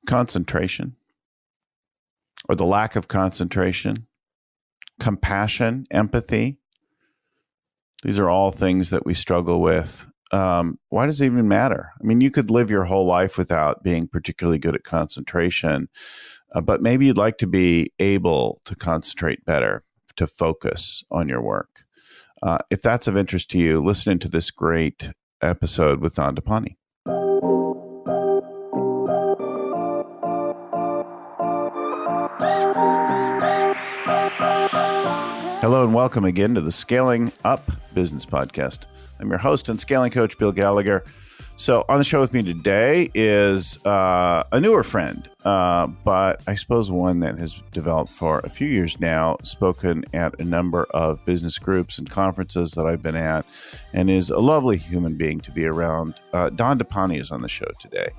concentration, or the lack of concentration, compassion, empathy. These are all things that we struggle with. Why does it even matter? I mean, you could live your whole life without being particularly good at concentration, but maybe you'd like to be able to concentrate better, to focus on your work. If that's of interest to you, listen to this great episode with Dandapani. Hello and welcome again to the Scaling Up Business Podcast. I'm your host and scaling coach, Bill Gallagher. So on the show with me today is a newer friend, but I suppose one that has developed for a few years now, spoken at a number of business groups and conferences that I've been at, and is a lovely human being to be around. Dandapani is on the show today.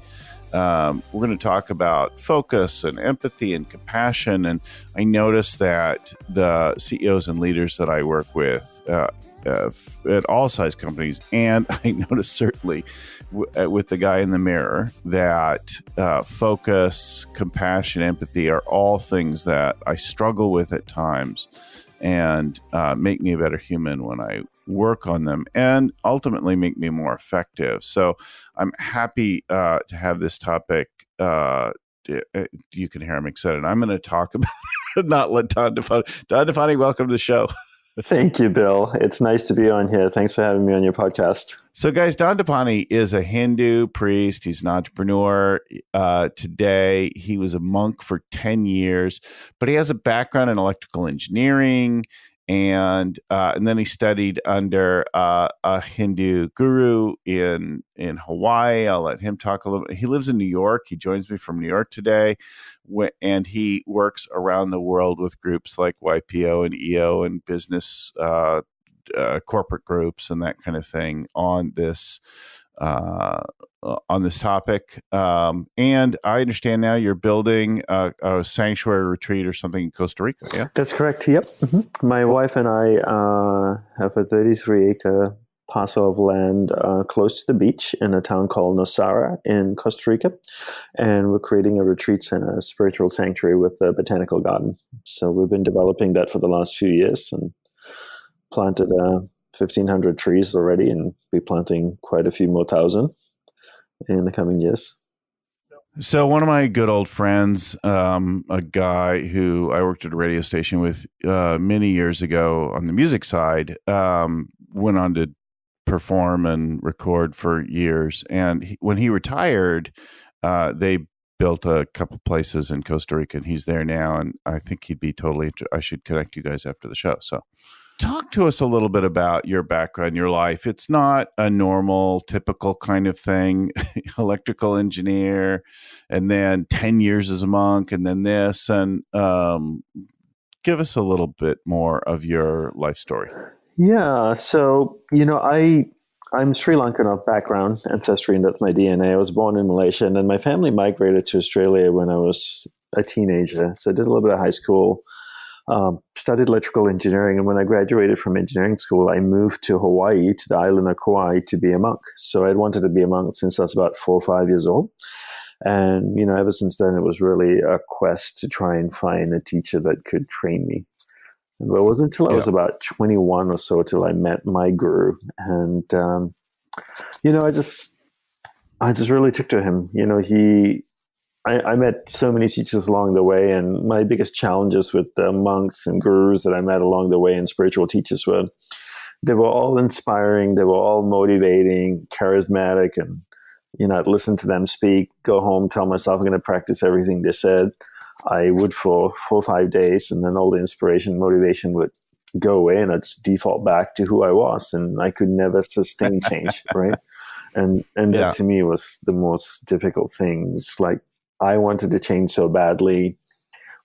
We're going to talk about focus and empathy and compassion. And I noticed that the CEOs and leaders that I work with at all size companies, and I noticed certainly with the guy in the mirror, that focus, compassion, empathy are all things that I struggle with at times and make me a better human when I work on them, and ultimately make me more effective. So I'm happy to have this topic. You can hear I'm excited. I'm going to talk about not let Dandapani, welcome to the show. Thank you, Bill. It's nice to be on here. Thanks for having me on your podcast. So guys, Dandapani is a Hindu priest. He's an entrepreneur today. He was a monk for 10 years, but he has a background in electrical engineering. And then he studied under a Hindu guru in Hawaii. I'll let him talk a little bit. He lives in New York. He joins me from New York today, and he works around the world with groups like YPO and EO and business corporate groups and that kind of thing on this topic. And I understand now you're building a sanctuary retreat or something in Costa Rica. Yeah, that's correct. Yep. Mm-hmm. My wife and I have a 33-acre parcel of land close to the beach in a town called Nosara in Costa Rica. And we're creating a retreat center, a spiritual sanctuary with a botanical garden. So we've been developing that for the last few years and planted 1,500 trees already, and be planting quite a few more thousand in the coming years. So one of my good old friends, a guy who I worked at a radio station with many years ago on the music side, went on to perform and record for years. And when he retired, they built a couple places in Costa Rica, and he's there now. And I think he'd be totally I should connect you guys after the show. So talk to us a little bit about your background, your life. It's not a normal, typical kind of thing. Electrical engineer, and then 10 years as a monk, and then this. And give us a little bit more of your life story. Yeah. So, I'm Sri Lankan of background, ancestry, and that's my DNA. I was born in Malaysia, and then my family migrated to Australia when I was a teenager. So I did a little bit of high school. Studied electrical engineering, and when I graduated from engineering school, I moved to Hawaii, to the island of Kauai, to be a monk. So I'd wanted to be a monk since I was about 4 or 5 years old. And, ever since then, it was really a quest to try and find a teacher that could train me. And it wasn't until I was about 21 or so till I met my guru. And, I just really took to him. I met so many teachers along the way, and my biggest challenges with the monks and gurus that I met along the way and spiritual teachers were, they were all inspiring, they were all motivating, charismatic, and, I'd listen to them speak, go home, tell myself I'm going to practice everything they said. I would for 4 or 5 days, and then all the inspiration, motivation would go away, and I'd just default back to who I was, and I could never sustain change, right? And that to me was the most difficult thing. It's like, I wanted to change so badly,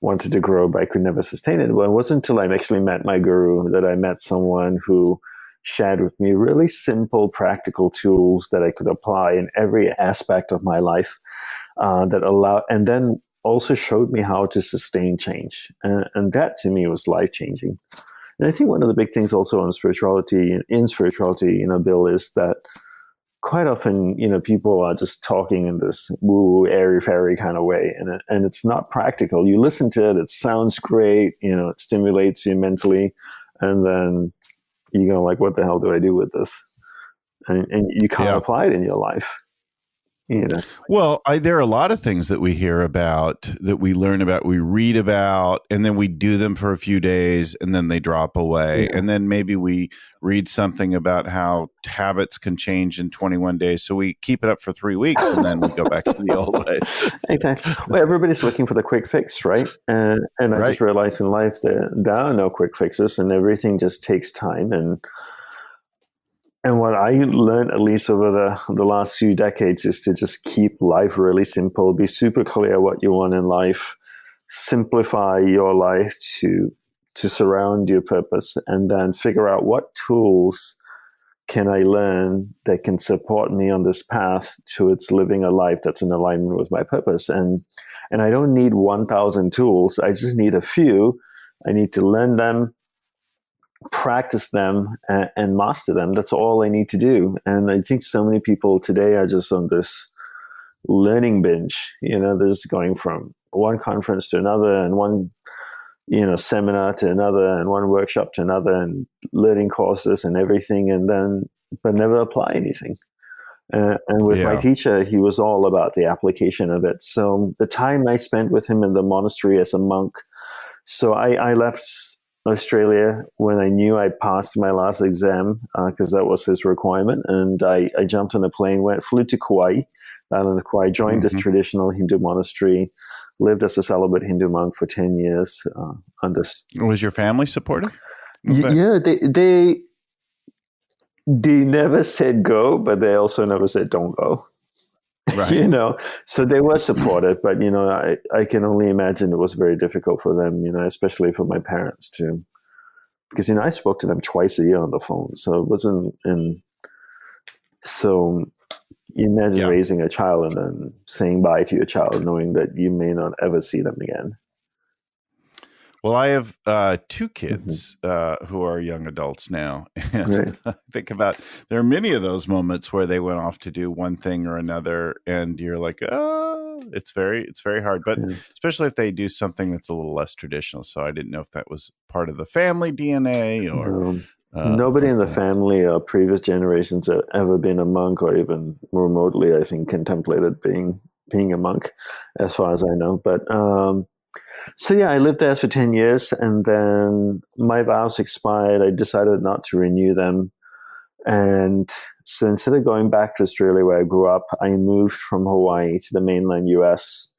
wanted to grow, but I could never sustain it. Well, it wasn't until I actually met my guru that I met someone who shared with me really simple, practical tools that I could apply in every aspect of my life and then also showed me how to sustain change. And that to me was life-changing. And I think one of the big things also in spirituality, Bill, is that quite often, people are just talking in this woo, airy fairy kind of way, and it's not practical. You listen to it, it sounds great, it stimulates you mentally, and then you go like, what the hell do I do with this? And you can't apply it in your life. Well, there are a lot of things that we hear about, that we learn about, we read about, and then we do them for a few days and then they drop away. And then maybe we read something about how habits can change in 21 days. So we keep it up for 3 weeks and then we go back to the old way. Exactly. Well, everybody's looking for the quick fix, right? And I just realized in life that there are no quick fixes and everything just takes time. And what I learned, at least over the last few decades, is to just keep life really simple, be super clear what you want in life, simplify your life to surround your purpose, and then figure out what tools can I learn that can support me on this path towards living a life that's in alignment with my purpose. And I don't need 1,000 tools. I just need a few. I need to learn them, practice them, and master them. That's all I need to do. And I think so many people today are just on this learning binge. They're just going from one conference to another, and one seminar to another, and one workshop to another, and learning courses and everything, but never apply anything. And with my teacher, he was all about the application of it. So the time I spent with him in the monastery as a monk, so I left Australia when I knew I passed my last exam, because that was his requirement. And I jumped on a plane, flew to Kauai, island of Kauai, joined this traditional Hindu monastery, lived as a celibate Hindu monk for 10 years. Was your family supportive? Yeah, they never said go, but they also never said don't go. Right. So they were supportive, but I can only imagine it was very difficult for them, especially for my parents too, because I spoke to them twice a year on the phone, so it wasn't. So you imagine raising a child and then saying bye to your child, knowing that you may not ever see them again. Well, I have 2 kids who are young adults now. And I think about, there are many of those moments where they went off to do one thing or another, and you're like, oh, it's very hard. But especially if they do something that's a little less traditional. So I didn't know if that was part of the family DNA or... Nobody in the family or previous generations have ever been a monk, or even remotely, I think, contemplated being a monk, as far as I know. But... So yeah, I lived there for 10 years, and then my vows expired. I decided not to renew them. And so instead of going back to Australia where I grew up, I moved from Hawaii to the mainland US,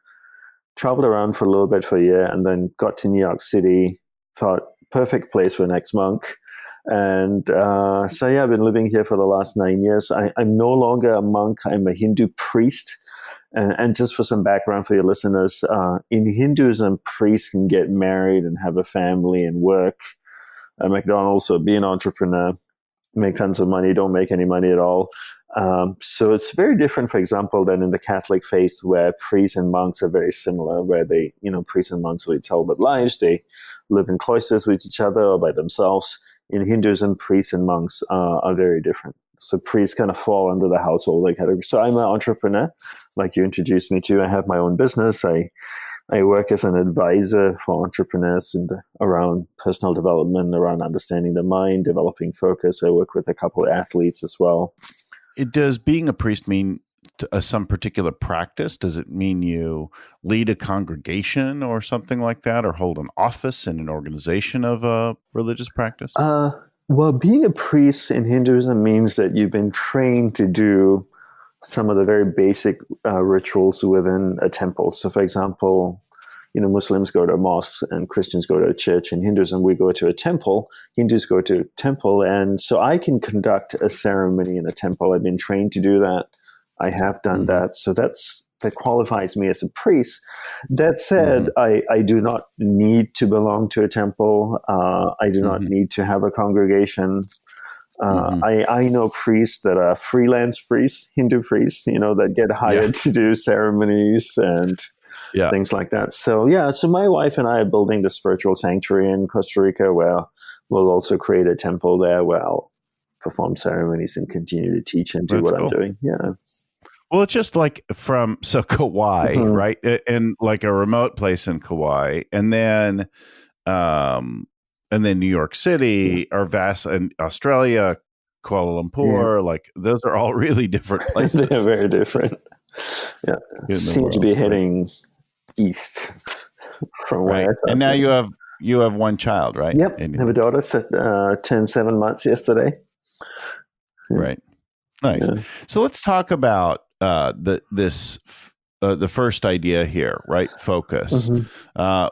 traveled around for a little bit for a year, and then got to New York City, thought perfect place for an ex-monk. And so yeah, I've been living here for the last 9 years. I'm no longer a monk. I'm a Hindu priest. And just for some background for your listeners, in Hinduism, priests can get married and have a family and work at McDonald's, or be an entrepreneur, make tons of money, don't make any money at all. So it's very different, for example, than in the Catholic faith, where priests and monks are very similar, where they, priests and monks lead celibate lives. They live in cloisters with each other or by themselves. In Hinduism, priests and monks are very different. So priests kind of fall under the household category. So I'm an entrepreneur, like you introduced me to. I have my own business. I work as an advisor for entrepreneurs around personal development, around understanding the mind, developing focus. I work with a couple of athletes as well. Does being a priest mean some particular practice? Does it mean you lead a congregation or something like that, or hold an office in an organization of a religious practice? Well, being a priest in Hinduism means that you've been trained to do some of the very basic rituals within a temple. So, for example, Muslims go to mosques and Christians go to a church. In Hinduism, we go to a temple. Hindus go to a temple. And so I can conduct a ceremony in a temple. I've been trained to do that. I have done that. So that qualifies me as a priest. That said, I do not need to belong to a temple. I do not need to have a congregation. I know priests that are freelance priests, Hindu priests, that get hired to do ceremonies and things like that. So so my wife and I are building the spiritual sanctuary in Costa Rica, where we'll also create a temple there where I'll perform ceremonies and continue to teach and do That's what I'm cool. doing. Yeah. Well, it's just like Kauai, Mhm. right? In like a remote place in Kauai, um, and then New York City are vast, and Australia, Kuala Lumpur, like those are all really different places. They're very different. Yeah. In the Seem to be world, right? heading east from where Right. I And thought. now you have one child, right? Yep. And I have a daughter, turned 7 months yesterday. Yeah. right. Nice. Yeah. So let's talk about the first idea here, right? Focus.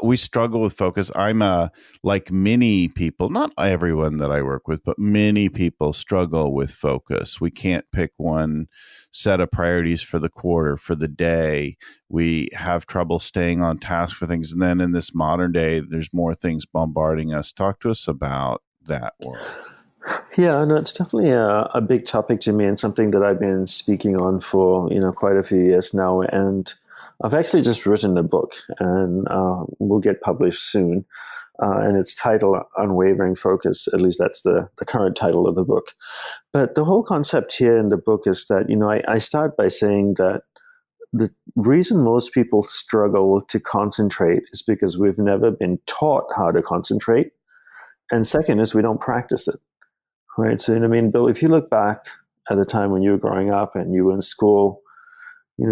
We struggle with focus. I'm like many people, not everyone that I work with, but many people struggle with focus. We can't pick one set of priorities for the quarter, for the day. We have trouble staying on task for things. And then in this modern day, there's more things bombarding us. Talk to us about that world. Yeah, no, it's definitely a big topic to me and something that I've been speaking on for quite a few years now. And I've actually just written a book, and will get published soon. And it's titled "Unwavering Focus." At least that's the current title of the book. But the whole concept here in the book is that I start by saying that the reason most people struggle to concentrate is because we've never been taught how to concentrate, and second is we don't practice it. Right. So, Bill, if you look back at the time when you were growing up and you were in school,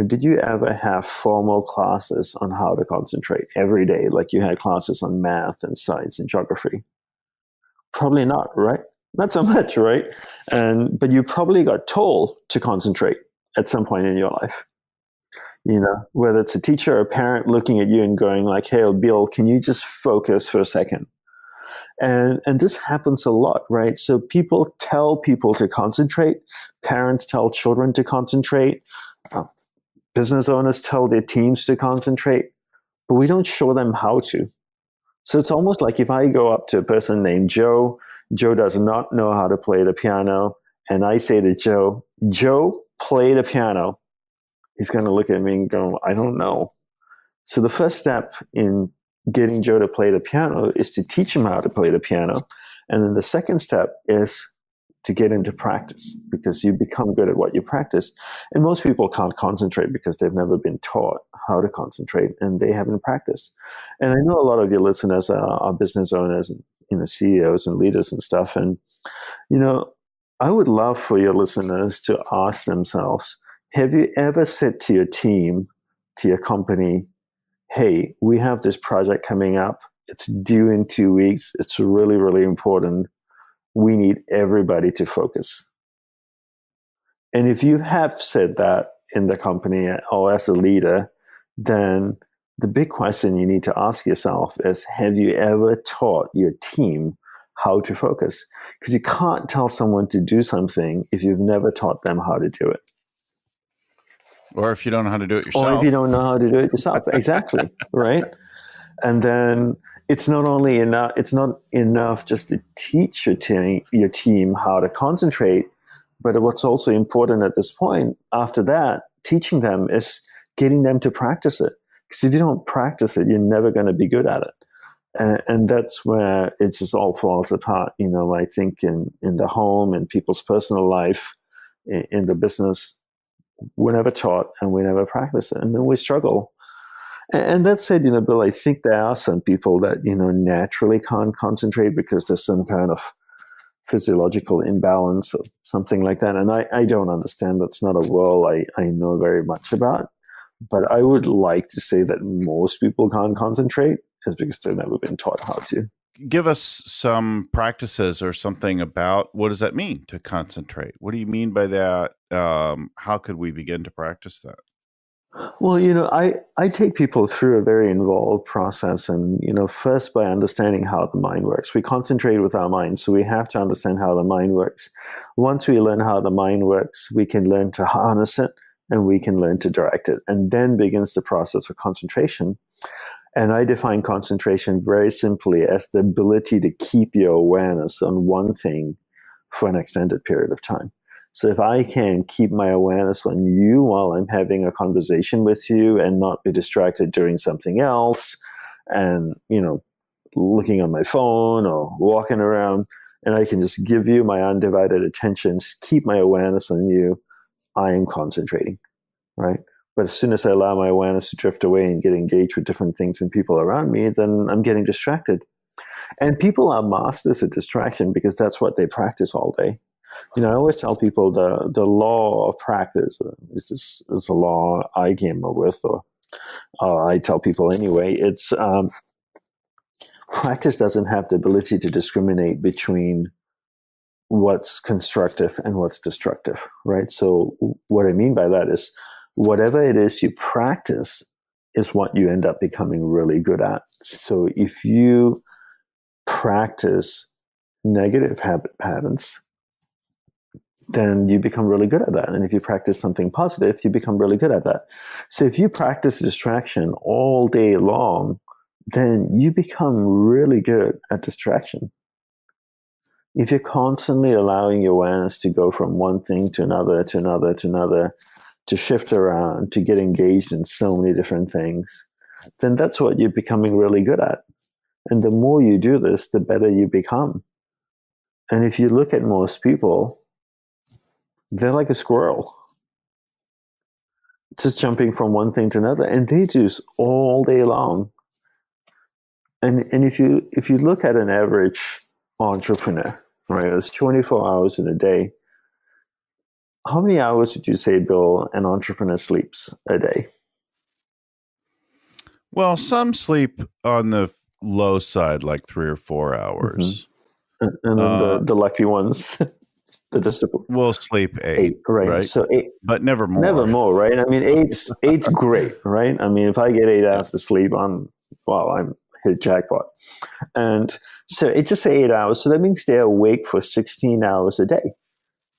did you ever have formal classes on how to concentrate every day? Like you had classes on math and science and geography? Probably not, right? Not so much, right? But you probably got told to concentrate at some point in your life. Whether it's a teacher or a parent looking at you and going like, "Hey, Bill, can you just focus for a second?" And this happens a lot, right? So people tell people to concentrate. Parents tell children to concentrate. Business owners tell their teams to concentrate, but we don't show them how to. So it's almost like if I go up to a person named Joe, Joe does not know how to play the piano, and I say to Joe, "Joe, play the piano." He's going to look at me and go, "I don't know." So the first step in getting Joe to play the piano is to teach him how to play the piano. And then the second step is to get into practice, because you become good at what you practice. And most people can't concentrate because they've never been taught how to concentrate, and they haven't practiced. And I know a lot of your listeners are business owners and CEOs and leaders and stuff. And, I would love for your listeners to ask themselves, have you ever said to your team, to your company, "Hey, we have this project coming up. It's due in 2 weeks. It's really, really important. We need everybody to focus." And if you have said that in the company or as a leader, then the big question you need to ask yourself is, have you ever taught your team how to focus? Because you can't tell someone to do something if you've never taught them how to do it. Or if you don't know how to do it yourself. Or if you don't know how to do it yourself. Exactly. Right. And then it's not enough just to teach your team how to concentrate, but what's also important at this point, after that, teaching them is getting them to practice it. Because if you don't practice it, you're never going to be good at it. And that's where it just all falls apart. I think in the home, in people's personal life, in the business, we're never taught and we never practice it. And then we struggle. And that said, Bill, I think there are some people that, naturally can't concentrate because there's some kind of physiological imbalance or something like that. And I don't understand. That's not a world I know very much about. But I would like to say that most people can't concentrate is because they've never been taught how to. Give us some practices or something about what does that mean to concentrate? What do you mean by that? How could we begin to practice that? Well, I take people through a very involved process. And, first by understanding how the mind works. We concentrate with our mind, so we have to understand how the mind works. Once we learn how the mind works, we can learn to harness it and we can learn to direct it. And then begins the process of concentration. And I define concentration very simply as the ability to keep your awareness on one thing for an extended period of time. So if I can keep my awareness on you while I'm having a conversation with you and not be distracted doing something else and, looking on my phone or walking around, and I can just give you my undivided attention, keep my awareness on you, I am concentrating, right? But as soon as I allow my awareness to drift away and get engaged with different things and people around me, then I'm getting distracted. And people are masters at distraction because that's what they practice all day. I always tell people the law of practice is a law I came up with, or I tell people anyway. It's practice doesn't have the ability to discriminate between what's constructive and what's destructive, right? So what I mean by that is whatever it is you practice is what you end up becoming really good at. So if you practice negative habit patterns, then you become really good at that. And if you practice something positive, you become really good at that. So if you practice distraction all day long, then you become really good at distraction. If you're constantly allowing your awareness to go from one thing to another, to another, to another, to shift around, to get engaged in so many different things, then that's what you're becoming really good at. And the more you do this, the better you become. And if you look at most people, they're like a squirrel, just jumping from one thing to another, and they do this all day long. And if you look at an average entrepreneur, right, it's 24 hours in a day. How many hours would you say, Bill, an entrepreneur sleeps a day? Well, some sleep on the low side, like 3 or 4 hours. Mm-hmm. And then the lucky ones, will sleep eight, right? So 8, but never more. Never more, right? I mean, eight's great, right? I mean, if I get 8 hours to sleep, I'm hit jackpot. And so it's just 8 hours. So that means they're awake for 16 hours a day.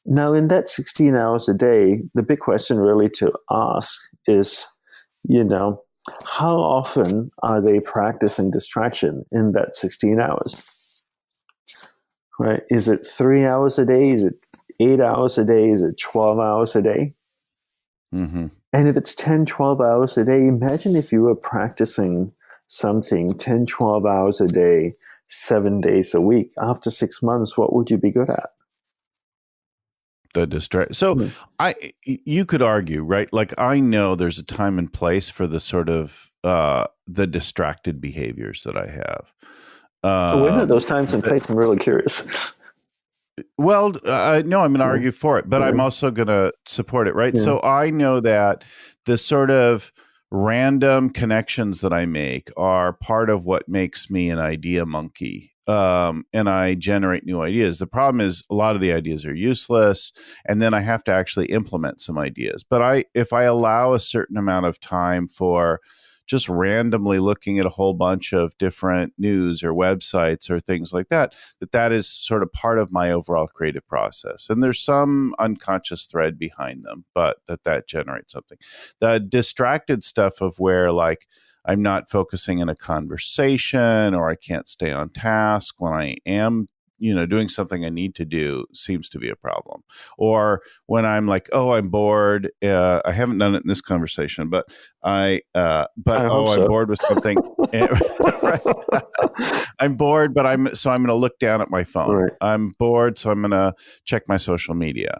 Now, in that 16 hours a day, the big question really to ask is, how often are they practicing distraction in that 16 hours? Right? Is it 3 hours a day? Is it 8 hours a day? Is it 12 hours a day? Mm-hmm. And if it's 10, 12 hours a day, imagine if you were practicing something 10, 12 hours a day, 7 days a week. After 6 months, what would you be good at? The distract. So you could argue, right? Like, I know there's a time and place for the sort of the distracted behaviors that I have. When are those times and places? I'm really curious. Well, no, I'm going to argue for it, but I'm also going to support it, right? Yeah. So I know that the sort of random connections that I make are part of what makes me an idea monkey. And I generate new ideas. The problem is a lot of the ideas are useless, and then I have to actually implement some ideas. But if I allow a certain amount of time for just randomly looking at a whole bunch of different news or websites or things like that, that is sort of part of my overall creative process. And there's some unconscious thread behind them, but that generates something. The distracted stuff of where, like, I'm not focusing in a conversation, or I can't stay on task when I am, doing something I need to do, seems to be a problem. Or when I'm like, oh, I'm bored. I haven't done it in this conversation, but I'm bored with something. I'm bored, but I'm going to look down at my phone. Right. I'm bored, so I'm going to check my social media.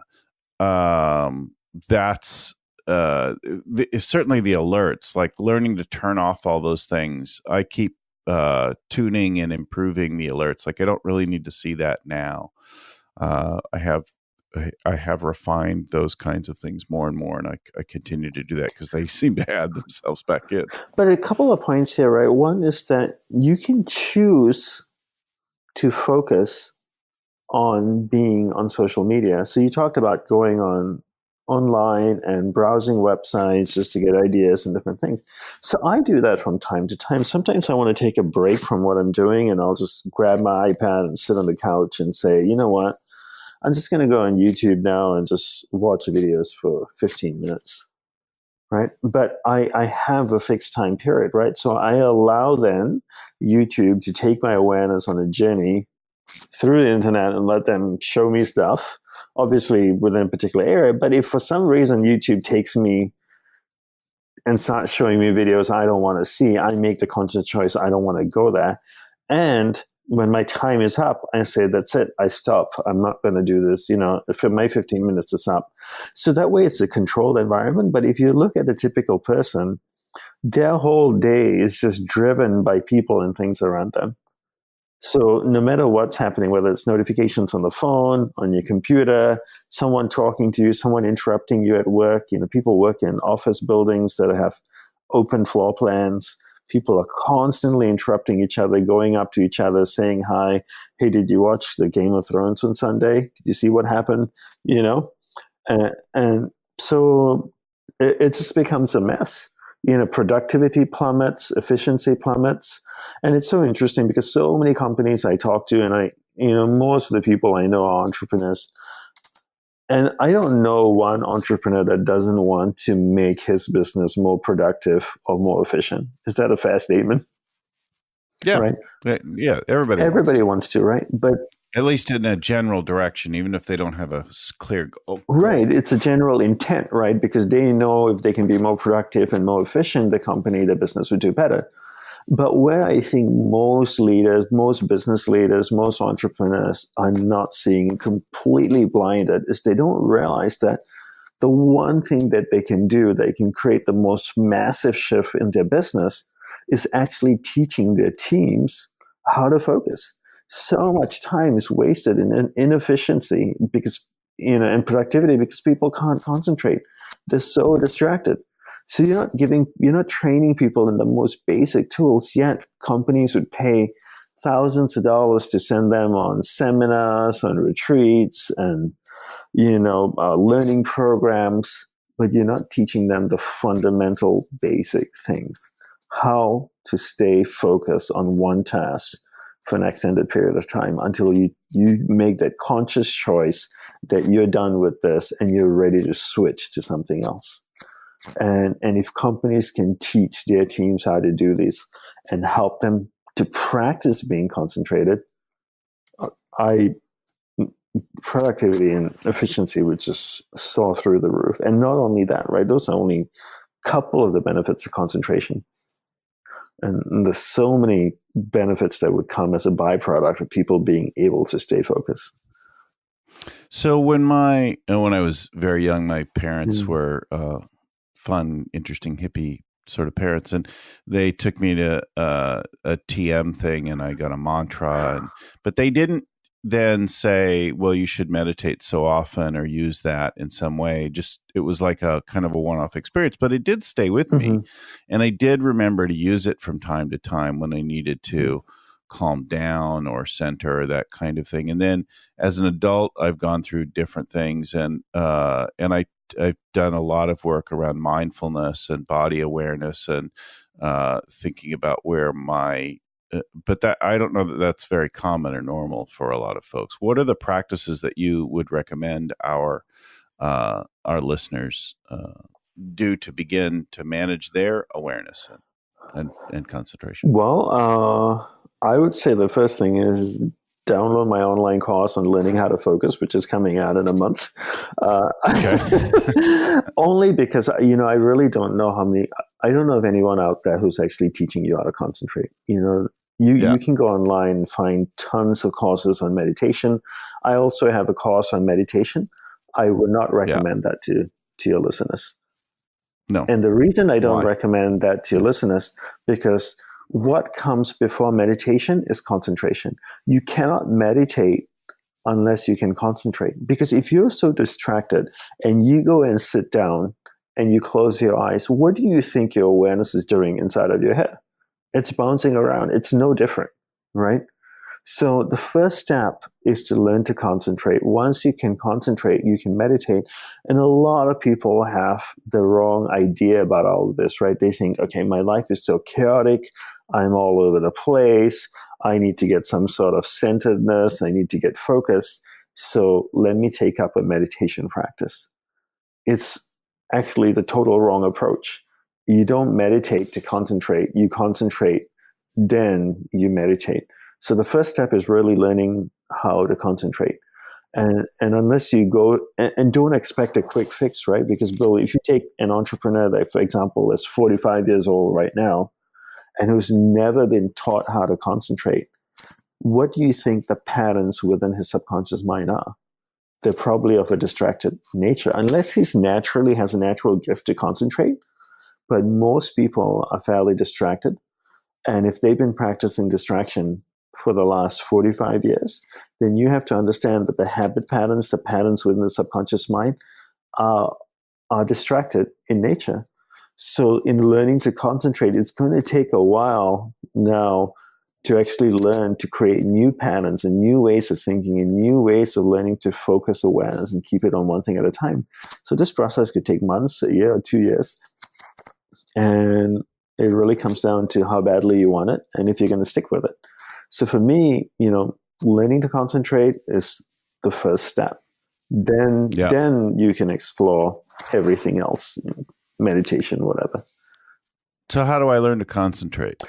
That's certainly the alerts, like learning to turn off all those things. I keep tuning and improving the alerts. Like, I don't really need to see that now. I have refined those kinds of things more and more, and I continue to do that because they seem to add themselves back in. But a couple of points here, right? One is that you can choose to focus on being on social media. So you talked about going online and browsing websites just to get ideas and different things. So I do that from time to time. Sometimes I want to take a break from what I'm doing, and I'll just grab my iPad and sit on the couch and say, you know what, I'm just going to go on YouTube now and just watch videos for 15 minutes, right? But I have a fixed time period, right? So I allow then YouTube to take my awareness on a journey through the internet and let them show me stuff, obviously within a particular area. But if for some reason YouTube takes me and starts showing me videos I don't want to see, I make the conscious choice, I don't want to go there. And when my time is up, I say, that's it. I stop. I'm not going to do this. For my 15 minutes is up. So that way it's a controlled environment. But if you look at the typical person, their whole day is just driven by people and things around them. So no matter what's happening, whether it's notifications on the phone, on your computer, someone talking to you, someone interrupting you at work, people work in office buildings that have open floor plans. People are constantly interrupting each other, going up to each other, saying hi. Hey, did you watch the Game of Thrones on Sunday? Did you see what happened? And so it just becomes a mess. Productivity plummets, efficiency plummets. And it's so interesting because so many companies I talk to, and most of the people I know are entrepreneurs. And I don't know one entrepreneur that doesn't want to make his business more productive or more efficient. Is that a fair statement? Yeah. Right? Yeah. Everybody wants to, right? But at least in a general direction, even if they don't have a clear goal. Right. It's a general intent, right? Because they know if they can be more productive and more efficient, the business would do better. But where I think most leaders, most business leaders, most entrepreneurs are not seeing, completely blinded, is they don't realize that the one thing that they can do, they can create the most massive shift in their business, is actually teaching their teams how to focus. So much time is wasted in inefficiency because, and productivity because people can't concentrate. They're so distracted. So you're not training people in the most basic tools, yet companies would pay thousands of dollars to send them on seminars, on retreats, and, learning programs, but you're not teaching them the fundamental basic things, how to stay focused on one task for an extended period of time until you make that conscious choice that you're done with this and you're ready to switch to something else. And if companies can teach their teams how to do this and help them to practice being concentrated, productivity and efficiency would just soar through the roof. And not only that, right? Those are only a couple of the benefits of concentration. And there's so many benefits that would come as a byproduct of people being able to stay focused. So when I was very young, my parents were fun, interesting, hippie sort of parents, and they took me to a TM thing, and I got a mantra, but they didn't then say, well, you should meditate so often or use that in some way. Just, it was like a kind of a one-off experience, but it did stay with me. And I did remember to use it from time to time when I needed to calm down or center or that kind of thing. And then as an adult, I've gone through different things, and I've done a lot of work around mindfulness and body awareness and thinking about where but that, I don't know that that's very common or normal for a lot of folks. What are the practices that you would recommend our listeners do to begin to manage their awareness and concentration? Well, I would say the first thing is download my online course on learning how to focus, which is coming out in a month. Only because, I really don't know I don't know of anyone out there who's actually teaching you how to concentrate. You can go online and find tons of courses on meditation. I also have a course on meditation. I would not recommend that to your listeners. No. And the reason I don't recommend that to your listeners, because what comes before meditation is concentration. You cannot meditate unless you can concentrate. Because if you're so distracted and you go and sit down and you close your eyes, what do you think your awareness is doing inside of your head? It's bouncing around. It's no different, right? So the first step is to learn to concentrate. Once you can concentrate, you can meditate. And a lot of people have the wrong idea about all of this, right? They think, okay, my life is so chaotic. I'm all over the place. I need to get some sort of centeredness. I need to get focused. So let me take up a meditation practice. It's actually the total wrong approach. You don't meditate to concentrate. You concentrate, then you meditate. So the first step is really learning how to concentrate. And unless you go, and don't expect a quick fix, right? Because Bill, if you take an entrepreneur that, for example, is 45 years old right now, and who's never been taught how to concentrate, what do you think the patterns within his subconscious mind are? They're probably of a distracted nature, unless he naturally has a natural gift to concentrate. But most people are fairly distracted. And if they've been practicing distraction for the last 45 years, then you have to understand that the habit patterns, the patterns within the subconscious mind are distracted in nature. So in learning to concentrate, it's going to take a while now to actually learn to create new patterns and new ways of thinking and new ways of learning to focus awareness and keep it on one thing at a time. So this process could take months, a year, or 2 years. And it really comes down to how badly you want it and if you're going to stick with it. So for me, learning to concentrate is the first step. Then you can explore everything else, meditation, whatever. So how do I learn to concentrate?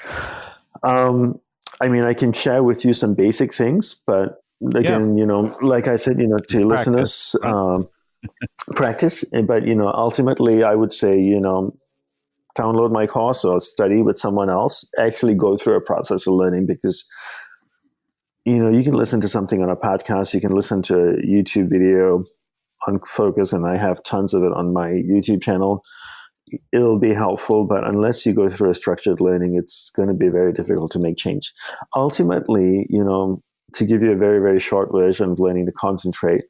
I can share with you some basic things, but again, like I said, to listeners, practice. But, ultimately, I would say, download my course or study with someone else, actually go through a process of learning, because, you can listen to something on a podcast, you can listen to a YouTube video on focus, and I have tons of it on my YouTube channel. It'll be helpful, but unless you go through a structured learning, it's going to be very difficult to make change. Ultimately, to give you a very, very short version of learning to concentrate,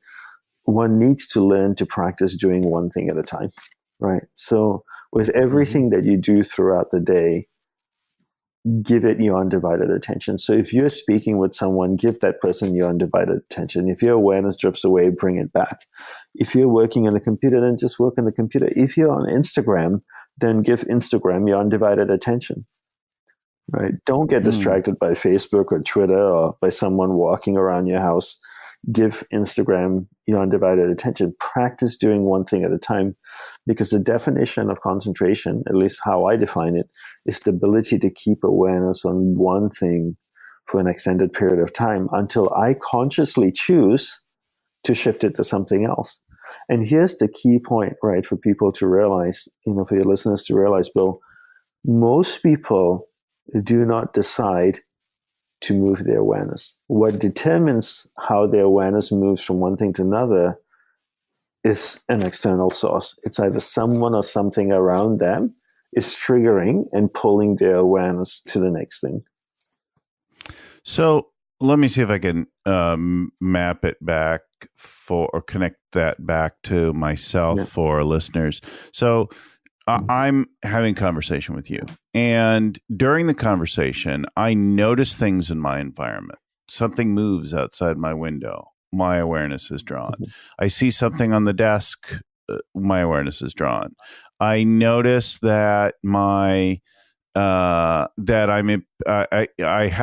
one needs to learn to practice doing one thing at a time, right? So with everything that you do throughout the day, give it your undivided attention. So if you're speaking with someone, give that person your undivided attention. If your awareness drifts away, bring it back. If you're working on the computer, then just work on the computer. If you're on Instagram, then give Instagram your undivided attention, right? Don't get distracted by Facebook or Twitter or by someone walking around your house. Give Instagram your undivided attention. Practice doing one thing at a time, because the definition of concentration, at least how I define it, is the ability to keep awareness on one thing for an extended period of time until I consciously choose to shift it to something else. And here's the key point, right, for people to realize, for your listeners to realize, Bill, most people do not decide to move their awareness. What determines how their awareness moves from one thing to another is an external source. It's either someone or something around them is triggering and pulling their awareness to the next thing. So let me see if I can map it back or connect that back to myself for listeners. So I'm having a conversation with you, and during the conversation, I notice things in my environment. Something moves outside my window. My awareness is drawn. I see something on the desk. My awareness is drawn. I notice that I have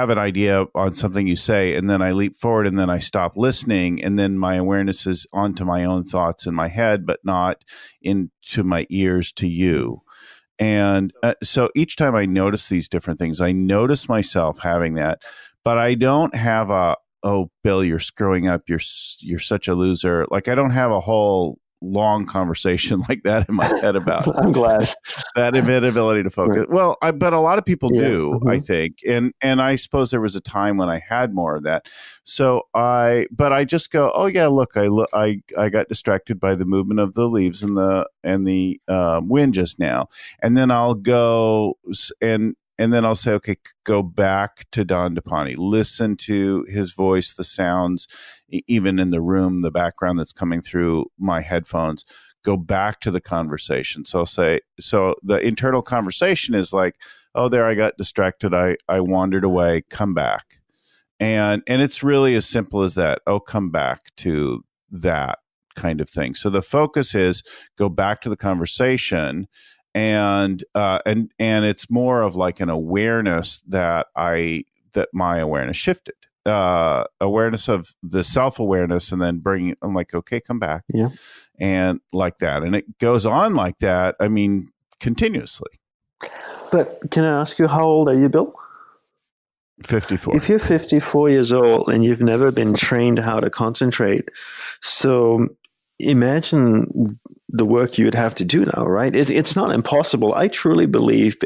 an idea on something you say, and then I leap forward, and then I stop listening, and then my awareness is onto my own thoughts in my head, but not into my ears to you. And so each time I notice these different things, I notice myself having that, but I don't have oh, Bill, you're screwing up. You're such a loser. Like, I don't have a whole long conversation like that in my head about I'm glad that inability to focus. Right. Well, but a lot of people do, I think. And I suppose there was a time when I had more of that. So I just go, oh yeah, look, I got distracted by the movement of the leaves and the wind just now. And then I'll go and then I'll say, okay, go back to Dandapani. Listen to his voice, the sounds, even in the room, the background that's coming through my headphones. Go back to the conversation. So I'll say, so the internal conversation is like, oh, there, I got distracted. I wandered away. Come back. And it's really as simple as that. Oh, come back to that kind of thing. So the focus is go back to the conversation. And it's more of like an awareness that my awareness shifted, awareness of the self-awareness, and then I'm like, okay, come back. Yeah. And like that. And it goes on like that. I mean, continuously. But can I ask you, how old are you, Bill? 54. If you're 54 years old and you've never been trained how to concentrate, so imagine the work you would have to do now, right? It's not impossible. I truly believe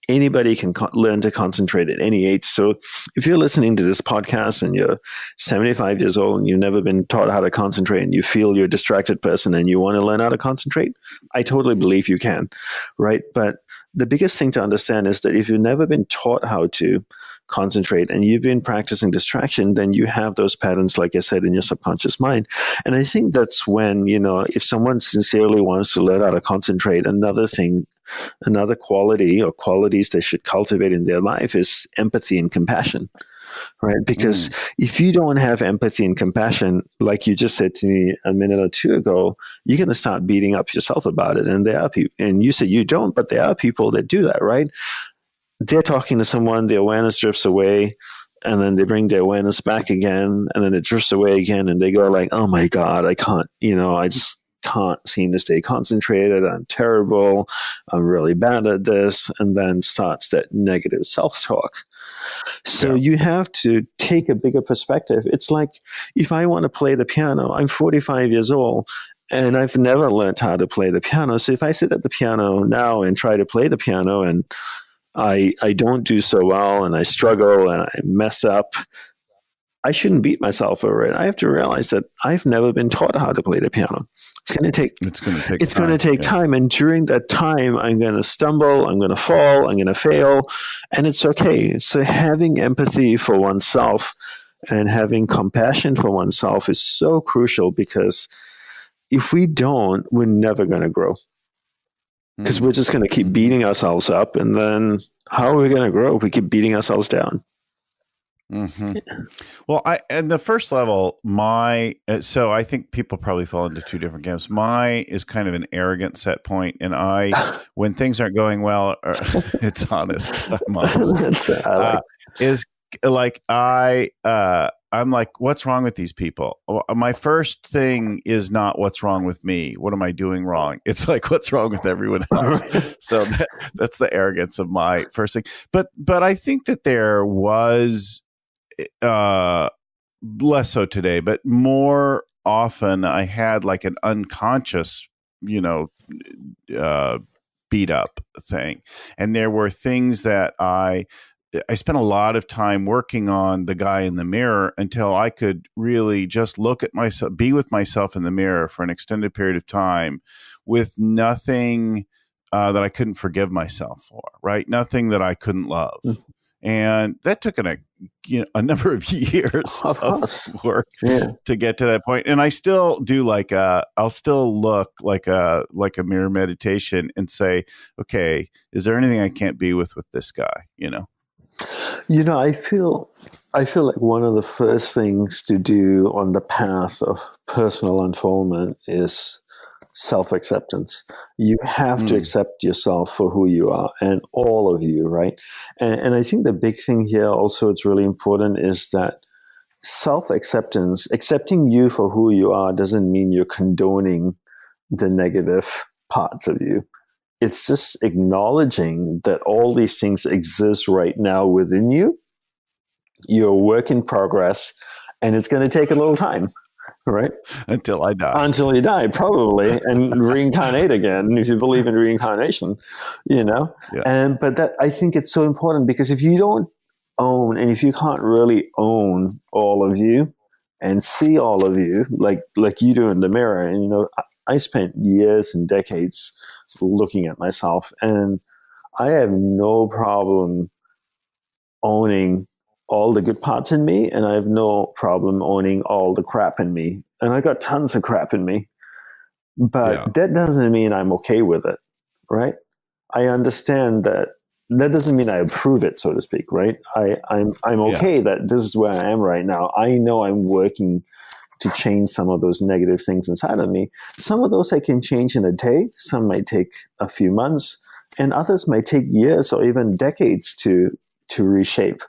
Anybody can learn to concentrate at any age. So if you're listening to this podcast and you're 75 years old and you've never been taught how to concentrate and you feel you're a distracted person and you want to learn how to concentrate, I totally believe you can, right? But the biggest thing to understand is that if you've never been taught how to concentrate and you've been practicing distraction, then you have those patterns, like I said, in your subconscious mind. And I think that's when, if someone sincerely wants to learn how to concentrate, another quality or qualities they should cultivate in their life is empathy and compassion, right? Because if you don't have empathy and compassion, like you just said to me a minute or two ago, you're going to start beating up yourself about it. And there are people, and you say you don't, but there are people that do that, right? They're talking to someone, the awareness drifts away, and then they bring their awareness back again, and then it drifts away again, and they go like, oh my God, I can't, I just can't seem to stay concentrated. I'm terrible. I'm really bad at this. And then starts that negative self-talk. So you have to take a bigger perspective. It's like if I want to play the piano, I'm 45 years old and I've never learned how to play the piano. So if I sit at the piano now and try to play the piano and I don't do so well and I struggle and I mess up, I shouldn't beat myself over it. I have to realize that I've never been taught how to play the piano. It's going to take time. And during that time, I'm going to stumble, I'm going to fall, I'm going to fail, and it's okay. So having empathy for oneself and having compassion for oneself is so crucial, because if we don't, we're never going to grow. Because we're just going to keep beating ourselves up. And then how are we going to grow if we keep beating ourselves down? Well, and the first level, so I think people probably fall into two different camps. My is kind of an arrogant set point, and when things aren't going well, it's honest. I'm honest. Is like I'm like, what's wrong with these people? My first thing is not what's wrong with me. What am I doing wrong? It's like, what's wrong with everyone else? So that's the arrogance of my first thing. But I think that there was. Less so today, but more often I had like an unconscious, beat up thing. And there were things that I spent a lot of time working on the guy in the mirror until I could really just look at myself, be with myself in the mirror for an extended period of time with nothing that I couldn't forgive myself for, right? Nothing that I couldn't love. And that took a number of years of work to get to that point. And I still do I'll still look like a mirror meditation and say, okay, is there anything I can't be with this guy? I feel like one of the first things to do on the path of personal unfoldment is self-acceptance. You have to accept yourself for who you are, and all of you, right? And I think the big thing here also, it's really important, is that self-acceptance, accepting you for who you are, doesn't mean you're condoning the negative parts of you. It's just acknowledging that all these things exist right now within you. You're a work in progress, and it's going to take a little time. Right? Until I die. Until you die, probably, and reincarnate again, if you believe in reincarnation, Yeah. But that, I think it's so important, because if you don't own, and if you can't really own all of you and see all of you like you do in the mirror, and I spent years and decades looking at myself, and I have no problem owning all the good parts in me, and I have no problem owning all the crap in me. And I got tons of crap in me, but that doesn't mean I'm okay with it, right? I understand that doesn't mean I approve it, so to speak, right? I'm okay that this is where I am right now. I know I'm working to change some of those negative things inside of me. Some of those I can change in a day. Some might take a few months, and others might take years or even decades to reshape.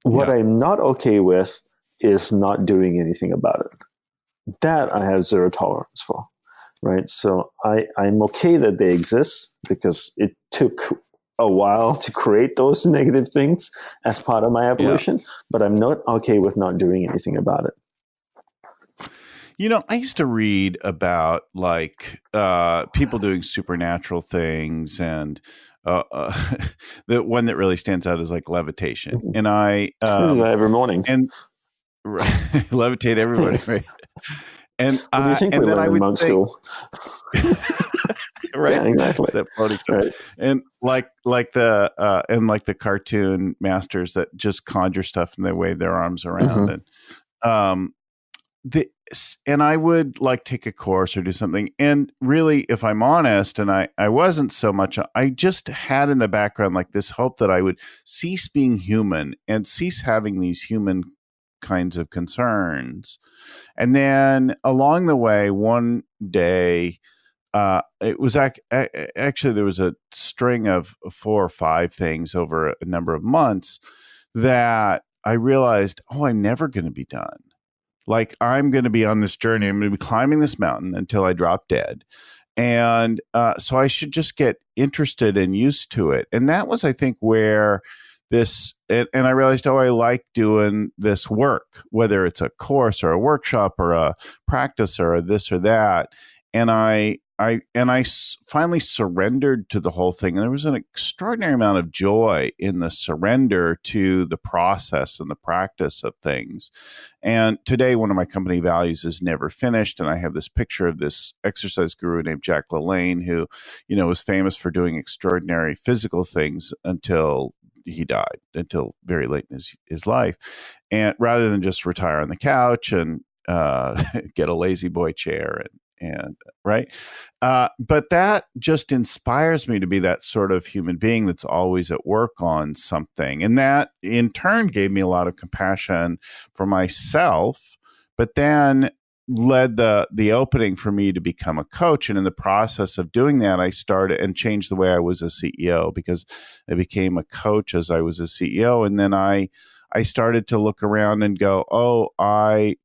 What I'm not okay with is not doing anything about it. That I have zero tolerance for, right? So I'm okay that they exist, because it took a while to create those negative things as part of my evolution, but I'm not okay with not doing anything about it. I used to read about people doing supernatural things and the one that really stands out is like levitation. Mhm. And I Every morning. and right, levitate everybody, right? What do you think we And then learned I in would monk think, school? right, Yeah, exactly. it's that floating stuff. Right. And like the cartoon masters that just conjure stuff and they wave their arms around. Mm-hmm. And um and I would like take a course or do something. And really, if I'm honest, and I wasn't so much, I just had in the background like this hope that I would cease being human and cease having these human kinds of concerns. And then along the way, one day, it was actually there was a string of 4 or 5 things over a number of months that I realized, oh, I'm never going to be done. Like I'm going to be on this journey. I'm going to be climbing this mountain until I drop dead. And so I should just get interested and used to it. And that was, I think, where and I realized, oh, I like doing this work, whether it's a course or a workshop or a practice or a this or that. And finally surrendered to the whole thing. And there was an extraordinary amount of joy in the surrender to the process and the practice of things. And today, one of my company values is never finished. And I have this picture of this exercise guru named Jack LaLanne, who, was famous for doing extraordinary physical things until he died, until very late in his life. And rather than just retire on the couch and get a lazy boy chair and right. But that just inspires me to be that sort of human being that's always at work on something. And that in turn gave me a lot of compassion for myself, but then led the opening for me to become a coach. And in the process of doing that, I started and changed the way I was a CEO, because I became a coach as I was a CEO. And then I started to look around and go, oh, I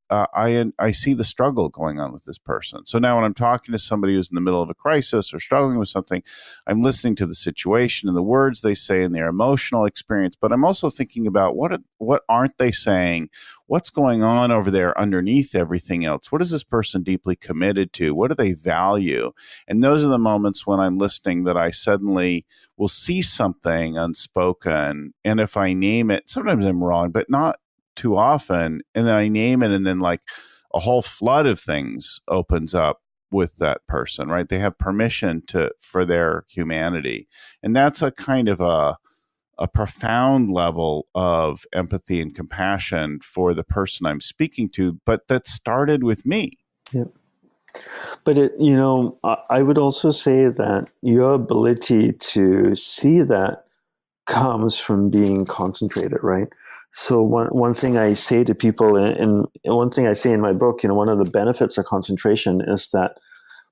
see the struggle going on with this person. So now when I'm talking to somebody who's in the middle of a crisis or struggling with something, I'm listening to the situation and the words they say and their emotional experience, but I'm also thinking about what aren't they saying? What's going on over there underneath everything else? What is this person deeply committed to? What do they value? And those are the moments when I'm listening that I suddenly will see something unspoken. And if I name it, sometimes I'm wrong, but not too often. And then I name it, and then like a whole flood of things opens up with that person, right? They have permission for their humanity. And that's a kind of a profound level of empathy and compassion for the person I'm speaking to, but that started with me. Yeah. But I would also say that your ability to see that comes from being concentrated, right? So one thing I say to people, and one thing I say in my book, one of the benefits of concentration is that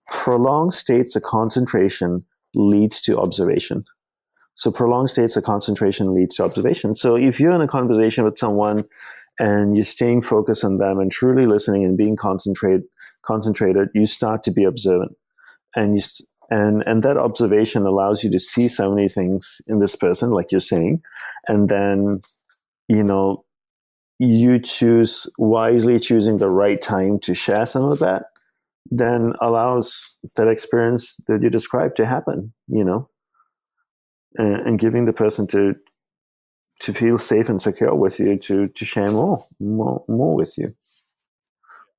prolonged states of concentration leads to observation. So prolonged states of concentration leads to observation. So if you're in a conversation with someone and you're staying focused on them and truly listening and being concentrated, you start to be observant, and and that observation allows you to see so many things in this person, like you're saying, and then you choosing the right time to share some of that, then allows that experience that you described to happen, and giving the person to feel safe and secure with you, to share more with you.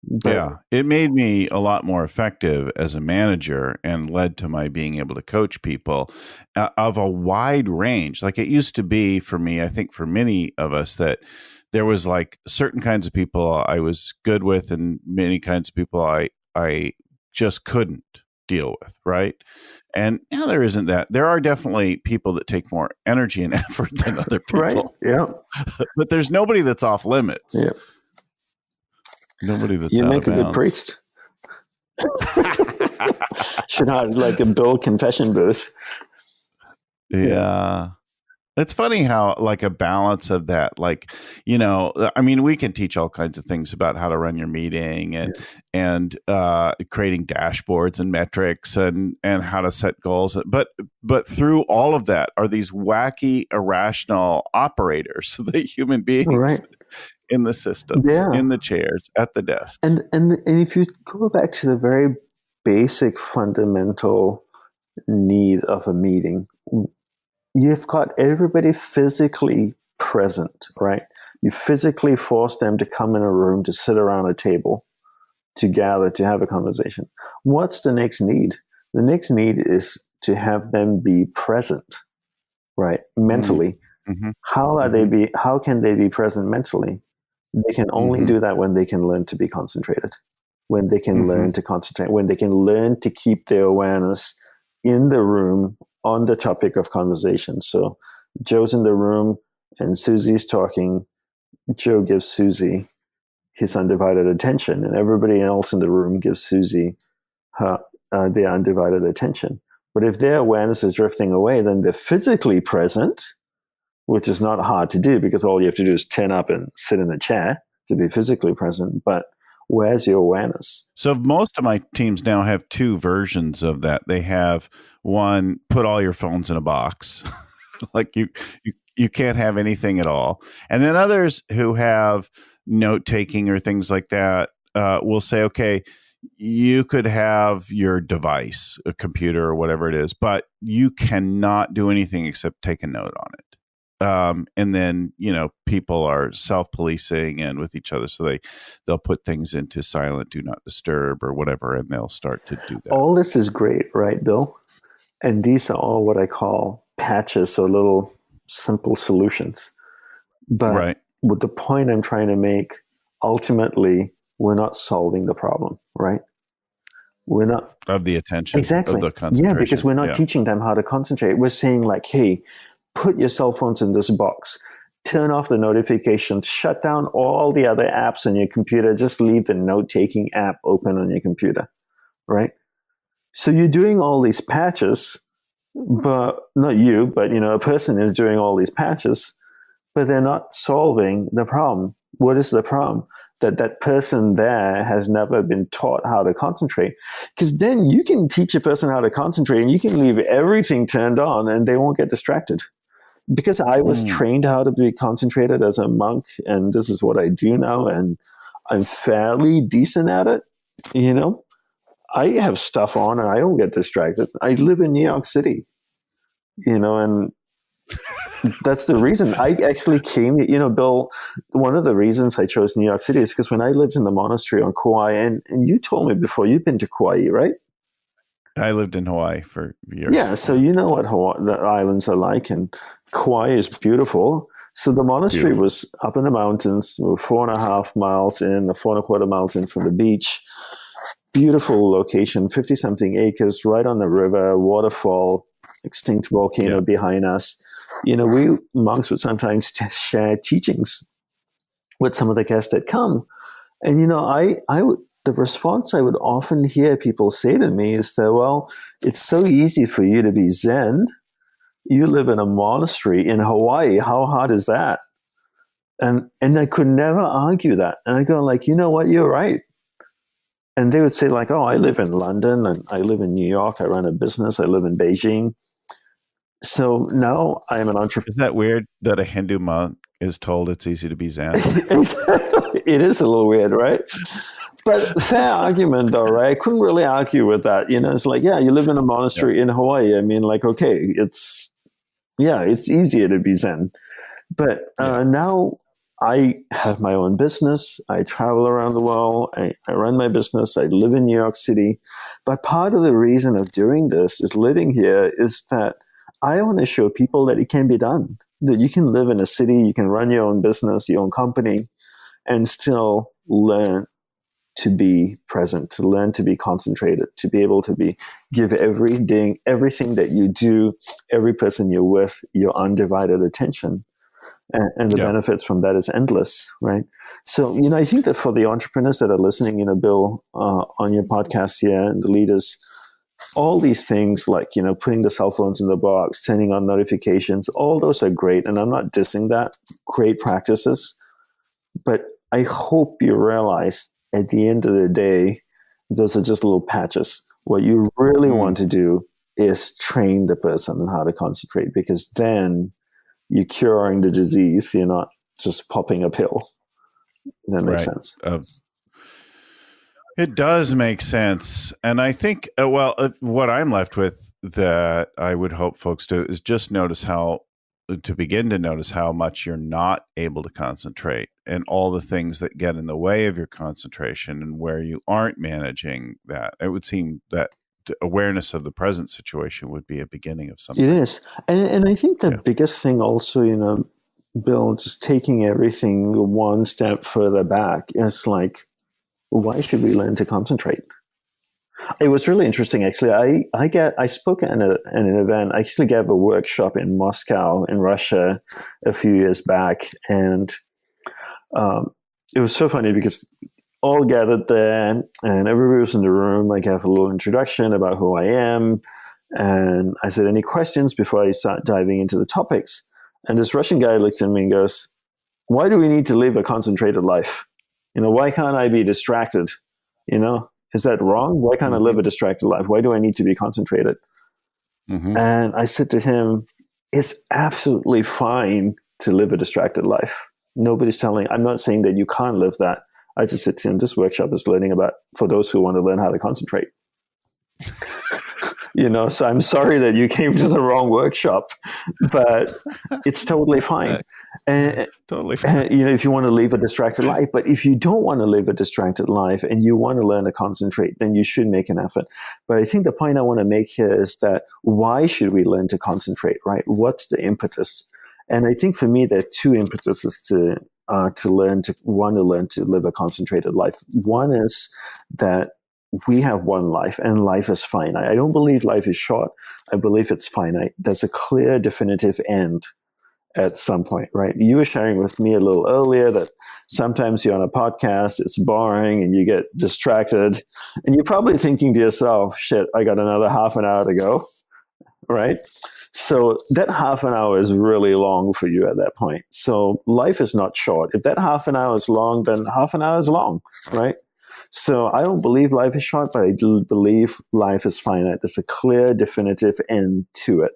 But, yeah, it made me a lot more effective as a manager and led to my being able to coach people of a wide range. Like it used to be for me, I think for many of us, that there was like certain kinds of people I was good with and many kinds of people I just couldn't deal with, right? And now there isn't that. There are definitely people that take more energy and effort than other people. right, yeah. But there's nobody that's off limits. Yeah. Nobody that's You out make of a good bounds. priest. Should have like a Bill confession booth. Yeah. It's funny how like a balance of that, like, I mean, we can teach all kinds of things about how to run your meeting and creating dashboards and metrics and how to set goals. But through all of that are these wacky, irrational operators, the human beings. Right. In the systems, in the chairs, at the desks. And if you go back to the very basic fundamental need of a meeting, you've got everybody physically present, right? You physically force them to come in a room, to sit around a table, to gather, to have a conversation. What's the next need? The next need is to have them be present, right? Mentally. Mm-hmm. How can they be present mentally? They can only do that when they can learn to be concentrated, when they can learn to concentrate, when they can learn to keep their awareness in the room on the topic of conversation. So Joe's in the room and Susie's talking. Joe gives Susie his undivided attention, and everybody else in the room gives Susie their undivided attention. But if their awareness is drifting away, then they're physically present, which is not hard to do because all you have to do is turn up and sit in a chair to be physically present. But where's your awareness? So most of my teams now have two versions of that. They have one, put all your phones in a box. Like you can't have anything at all. And then others who have note taking or things like that will say, okay, you could have your device, a computer or whatever it is, but you cannot do anything except take a note on it. And then, people are self-policing and with each other. So they'll put things into silent, do not disturb or whatever, and they'll start to do that. All this is great, right, Bill? And these are all what I call patches or little simple solutions. But with the point I'm trying to make, ultimately, we're not solving the problem, right? We're not of the attention, exactly. Of the concentration. Yeah, because we're not teaching them how to concentrate. We're saying like, hey, put your cell phones in this box, turn off the notifications, shut down all the other apps on your computer, just leave the note-taking app open on your computer, right? So you're doing all these patches, but not you, but a person is doing all these patches, but they're not solving the problem. What is the problem? That person there has never been taught how to concentrate. Because then you can teach a person how to concentrate and you can leave everything turned on and they won't get distracted. Because I was trained how to be concentrated as a monk, and this is what I do now, and I'm fairly decent at it, I have stuff on and I don't get distracted. I live in New York City, and that's the reason I actually came, Bill, one of the reasons I chose New York City is because when I lived in the monastery on Kauai, and you told me before, you've been to Kauai, right? I lived in Hawaii for years. Yeah, so you know what the islands are like, and Kauai is beautiful. So the monastery was up in the mountains. We were 4.5 miles in, 4.25 miles in from the beach. Beautiful location, 50-something acres, right on the river, waterfall, extinct volcano behind us. We monks would sometimes share teachings with some of the guests that come. And, the response I would often hear people say to me is that, well, it's so easy for you to be Zen. You live in a monastery in Hawaii. How hard is that? And I could never argue that. And I go like, you know what? You're right. And they would say like, oh, I live in London and I live in New York. I run a business. I live in Beijing. So now I'm an entrepreneur. Is that weird that a Hindu monk is told it's easy to be Zen? It is a little weird, right? But fair argument though, right? I couldn't really argue with that. It's like, yeah, you live in a monastery in Hawaii. I mean, like, okay, it's easier to be Zen. But now I have my own business. I travel around the world. I run my business. I live in New York City. But part of the reason of doing this is living here is that I want to show people that it can be done, that you can live in a city, you can run your own business, your own company, and still learn to be present, to learn to be concentrated, to be able to give everything that you do, every person you're with, your undivided attention. And the benefits from that is endless, right? So, I think that for the entrepreneurs that are listening, Bill, on your podcast here, and the leaders, all these things like, putting the cell phones in the box, turning on notifications, all those are great. And I'm not dissing that. Great practices. But I hope you realize at the end of the day, those are just little patches. What you really want to do is train the person on how to concentrate, because then you're curing the disease. You're not just popping a pill. Does that make sense? It does make sense. And I think, what I'm left with that I would hope folks do is just begin to notice how much you're not able to concentrate and all the things that get in the way of your concentration and where you aren't managing that. It would seem that awareness of the present situation would be a beginning of something. It is. And I think the biggest thing also, Bill, just taking everything one step further back is like, why should we learn to concentrate? It was really interesting, actually. I spoke at an event. I actually gave a workshop in Moscow, in Russia, a few years back, and it was so funny because all gathered there, and everybody was in the room. I gave a little introduction about who I am, and I said, "Any questions before I start diving into the topics?" And this Russian guy looks at me and goes, "Why do we need to live a concentrated life? Why can't I be distracted? Is that wrong? Why can't I live a distracted life? Why do I need to be concentrated?" Mm-hmm. And I said to him, it's absolutely fine to live a distracted life. I'm not saying that you can't live that. I just said to him, this workshop is learning about, for those who want to learn how to concentrate. So I'm sorry that you came to the wrong workshop, but it's totally fine. Totally fine. If you want to live a distracted life, but if you don't want to live a distracted life and you want to learn to concentrate, then you should make an effort. But I think the point I want to make here is that why should we learn to concentrate, right? What's the impetus? And I think for me, there are two impetuses to learn to live a concentrated life. One is that we have one life and life is finite. I don't believe life is short. I believe it's finite. There's a clear, definitive end at some point, right? You were sharing with me a little earlier that sometimes you're on a podcast, it's boring and you get distracted and you're probably thinking to yourself, shit, I got another half an hour to go, right? So that half an hour is really long for you at that point. So life is not short. If that half an hour is long, then half an hour is long, right? So I don't believe life is short, but I do believe life is finite. There's a clear, definitive end to it.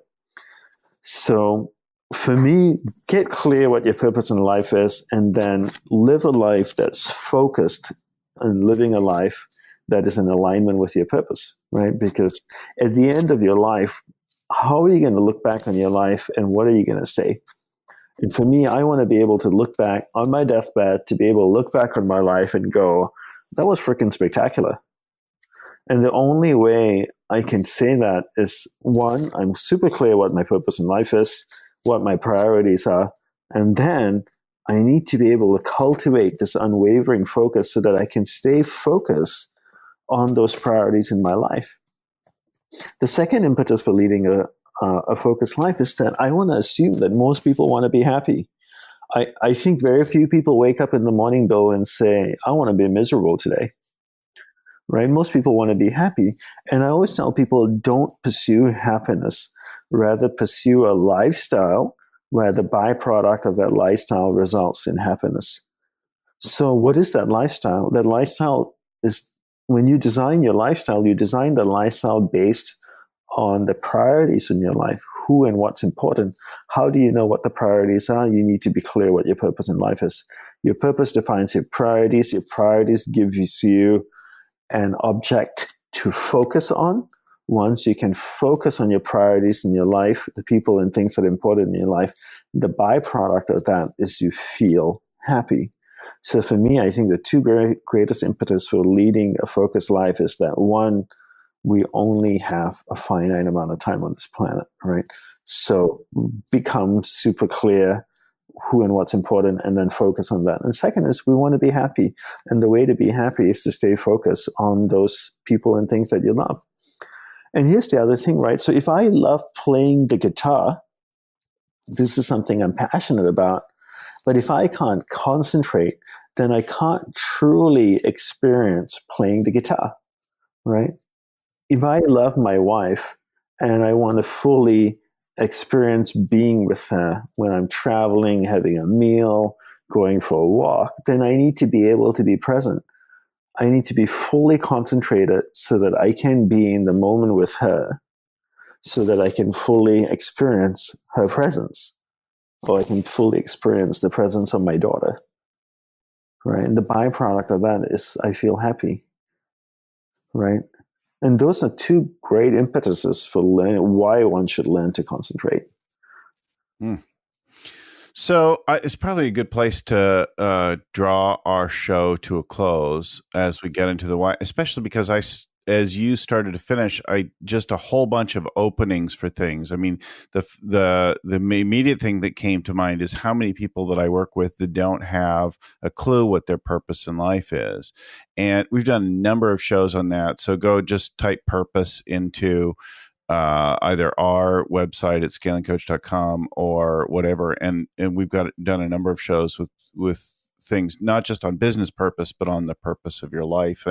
So for me, get clear what your purpose in life is, and then live a life that's focused on living a life that is in alignment with your purpose, right? Because at the end of your life, how are you going to look back on your life and what are you going to say? And for me, I want to be able to look back on my deathbed, to be able to look back on my life and go, that was freaking spectacular. And the only way I can say that is, one, I'm super clear what my purpose in life is, what my priorities are, and then I need to be able to cultivate this unwavering focus so that I can stay focused on those priorities in my life. The second impetus for leading a focused life is that I want to assume that most people want to be happy. I think very few people wake up in the morning, Bill, and say, I want to be miserable today. Right? Most people want to be happy. And I always tell people, don't pursue happiness. Rather pursue a lifestyle where the byproduct of that lifestyle results in happiness. So what is that lifestyle? That lifestyle is, when you design your lifestyle, you design the lifestyle based on the priorities in your life, who and what's important. How do you know what the priorities are? You need to be clear what your purpose in life is. Your purpose defines your priorities. Your priorities gives you an object to focus on. Once you can focus on your priorities in your life, the people and things that are important in your life, the byproduct of that is you feel happy. So for me, I think the two greatest impetus for leading a focused life is that, one, we only have a finite amount of time on this planet, right? So become super clear who and what's important and then focus on that. And second is we want to be happy. And the way to be happy is to stay focused on those people and things that you love. And here's the other thing, right? So if I love playing the guitar, this is something I'm passionate about. But if I can't concentrate, then I can't truly experience playing the guitar, right? If I love my wife and I want to fully experience being with her when I'm traveling, having a meal, going for a walk, then I need to be able to be present. I need to be fully concentrated so that I can be in the moment with her, so that I can fully experience her presence, or I can fully experience the presence of my daughter. Right? And the byproduct of that is I feel happy. right? And those are two great impetuses for why one should learn to concentrate. So it's probably a good place to draw our show to a close as we get into the why, especially because as you started to finish, just a whole bunch of openings for things. I mean, the immediate thing that came to mind is how many people that I work with that don't have a clue what their purpose in life is. And we've done a number of shows on that. So go just type purpose into either our website at scalingcoach.com or whatever. And we've done a number of shows with things, not just on business purpose, but on the purpose of your life.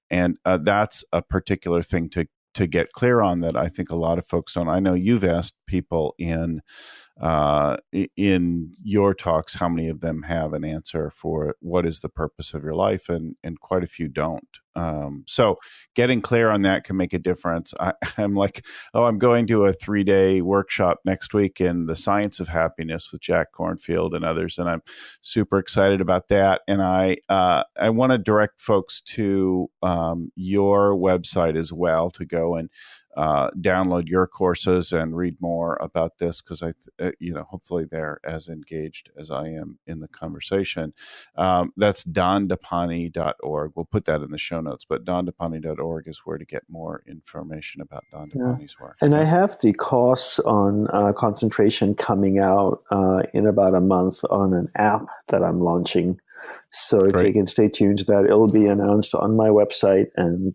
And that's a particular thing to get clear on that I think a lot of folks don't. I know you've asked people in your talks how many of them have an answer for what is the purpose of your life, and quite a few don't. So getting clear on that can make a difference. I'm like, I'm going to a 3-day workshop next week in the science of happiness with Jack Kornfield and others, and I'm super excited about that. And I want to direct folks to your website as well to go and download your courses and read more about this, because hopefully they're as engaged as I am in the conversation. That's dandapani.org. We'll put that in the show notes, but dandapani.org is where to get more information about Dandapani's work. And I have the course on concentration coming out in about a month on an app that I'm launching. So if you can stay tuned to that, it'll be announced on my website. And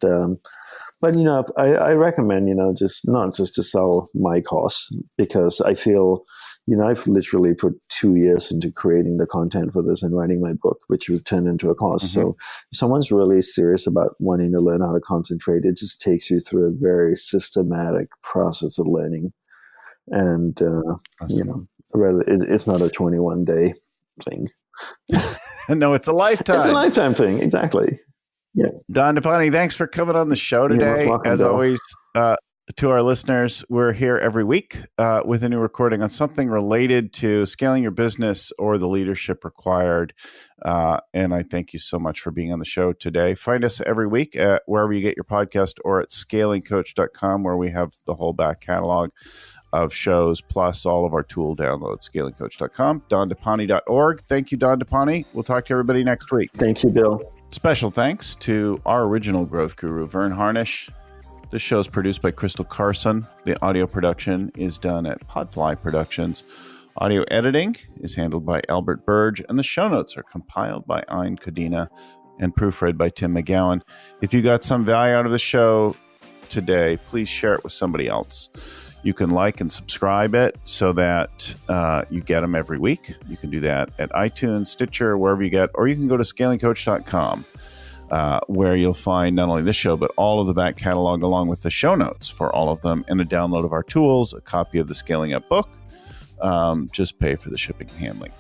but I recommend just not just to sell my course, because I feel I've literally put 2 years into creating the content for this and writing my book, which we've turned into a course. Mm-hmm. So if someone's really serious about wanting to learn how to concentrate, it just takes you through a very systematic process of learning, and it's not a 21-day thing. No, it's a lifetime. It's a lifetime thing, exactly. Yeah. Dandapani, thanks for coming on the show today. Welcome, as Bill. always, to our listeners, we're here every week with a new recording on something related to scaling your business or the leadership required. And I thank you so much for being on the show today. Find us every week at wherever you get your podcast or at scalingcoach.com, where we have the whole back catalog of shows, plus all of our tool downloads, scalingcoach.com, dandapani.org. Thank you, Dandapani. We'll talk to everybody next week. Thank you, Bill. Special thanks to our original growth guru, Vern Harnish. This show is produced by Crystal Carson. The audio production is done at Podfly Productions. Audio editing is handled by Albert Burge, and the show notes are compiled by Ayn Kadina and proofread by Tim McGowan. If you got some value out of the show today, please share it with somebody else. You can like and subscribe it so that you get them every week. You can do that at iTunes, Stitcher, wherever you get, or you can go to scalingcoach.com, where you'll find not only this show, but all of the back catalog along with the show notes for all of them, and a download of our tools, a copy of the Scaling Up book. Just pay for the shipping and handling.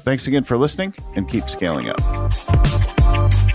Thanks again for listening, and keep scaling up.